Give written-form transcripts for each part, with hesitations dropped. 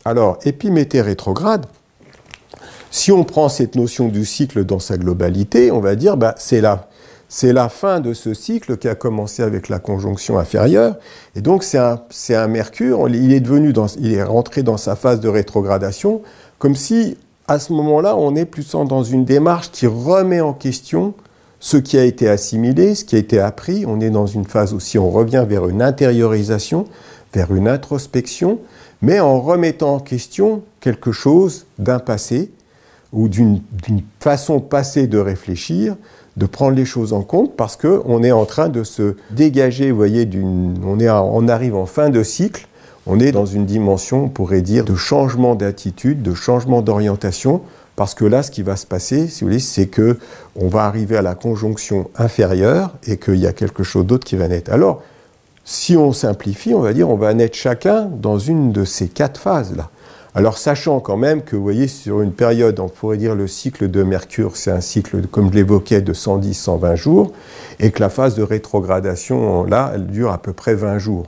Alors, Épiméthée rétrograde, si on prend cette notion du cycle dans sa globalité, on va dire c'est la fin de ce cycle qui a commencé avec la conjonction inférieure. Et donc, c'est un Mercure, il est rentré dans sa phase de rétrogradation, comme si, à ce moment-là, on est plus dans une démarche qui remet en question ce qui a été assimilé, ce qui a été appris. On est dans une phase aussi, on revient vers une intériorisation, vers une introspection, mais en remettant en question quelque chose d'un passé, ou d'une façon passée de réfléchir, de prendre les choses en compte, parce qu'on est en train de se dégager, vous voyez, on arrive en fin de cycle, on est dans une dimension, on pourrait dire, de changement d'attitude, de changement d'orientation, parce que là, ce qui va se passer, si vous voulez, c'est qu'on va arriver à la conjonction inférieure et qu'il y a quelque chose d'autre qui va naître. Alors, si on simplifie, on va dire, on va naître chacun dans une de ces 4 phases-là. Alors, sachant quand même que, vous voyez, sur une période, on pourrait dire le cycle de Mercure, c'est un cycle, comme je l'évoquais, de 110-120 jours, et que la phase de rétrogradation, là, elle dure à peu près 20 jours.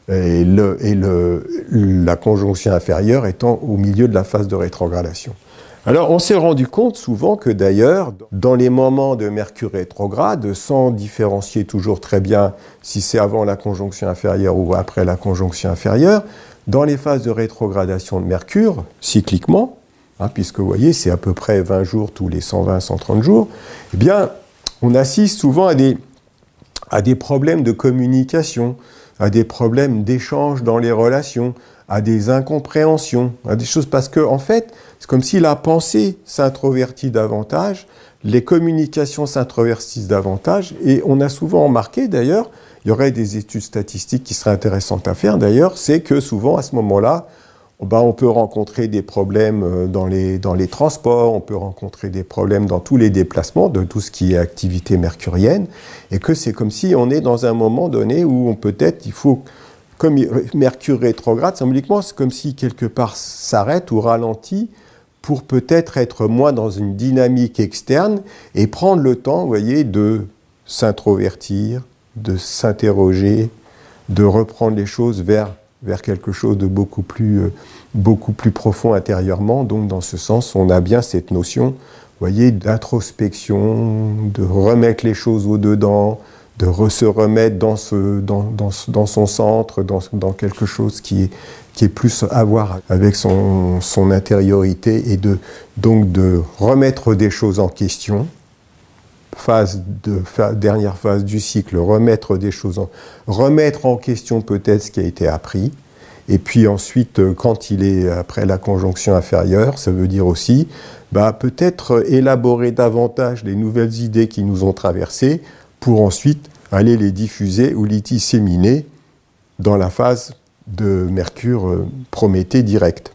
Et la conjonction inférieure étant au milieu de la phase de rétrogradation. Alors, on s'est rendu compte souvent que d'ailleurs, dans les moments de Mercure rétrograde, sans différencier toujours très bien si c'est avant la conjonction inférieure ou après la conjonction inférieure, dans les phases de rétrogradation de Mercure, cycliquement, puisque vous voyez, c'est à peu près 20 jours tous les 120-130 jours, eh bien, on assiste souvent à des problèmes de communication, à des problèmes d'échange dans les relations, à des incompréhensions, à des choses, parce que, en fait, c'est comme si la pensée s'introvertit davantage, les communications s'introvertissent davantage, et on a souvent remarqué, d'ailleurs, il y aurait des études statistiques qui seraient intéressantes à faire, d'ailleurs, c'est que souvent, à ce moment-là, on peut rencontrer des problèmes dans les transports, on peut rencontrer des problèmes dans tous les déplacements, de tout ce qui est activité mercurienne, et que c'est comme si on est dans un moment donné où il faut, comme Mercure rétrograde, symboliquement, c'est comme si quelque part s'arrête ou ralentit pour peut-être être moins dans une dynamique externe et prendre le temps, vous voyez, de s'introvertir, de s'interroger, de reprendre les choses vers quelque chose de beaucoup plus profond intérieurement. Donc, dans ce sens, on a bien cette notion, vous voyez, d'introspection, de remettre les choses au-dedans, de se remettre dans son centre, dans quelque chose qui est plus à voir avec son intériorité, et donc de remettre des choses en question. Dernière phase du cycle, remettre en question peut-être ce qui a été appris, et puis ensuite, quand il est après la conjonction inférieure, ça veut dire aussi, peut-être élaborer davantage les nouvelles idées qui nous ont traversées, pour ensuite aller les diffuser ou les disséminer dans la phase de Mercure Prométhée direct.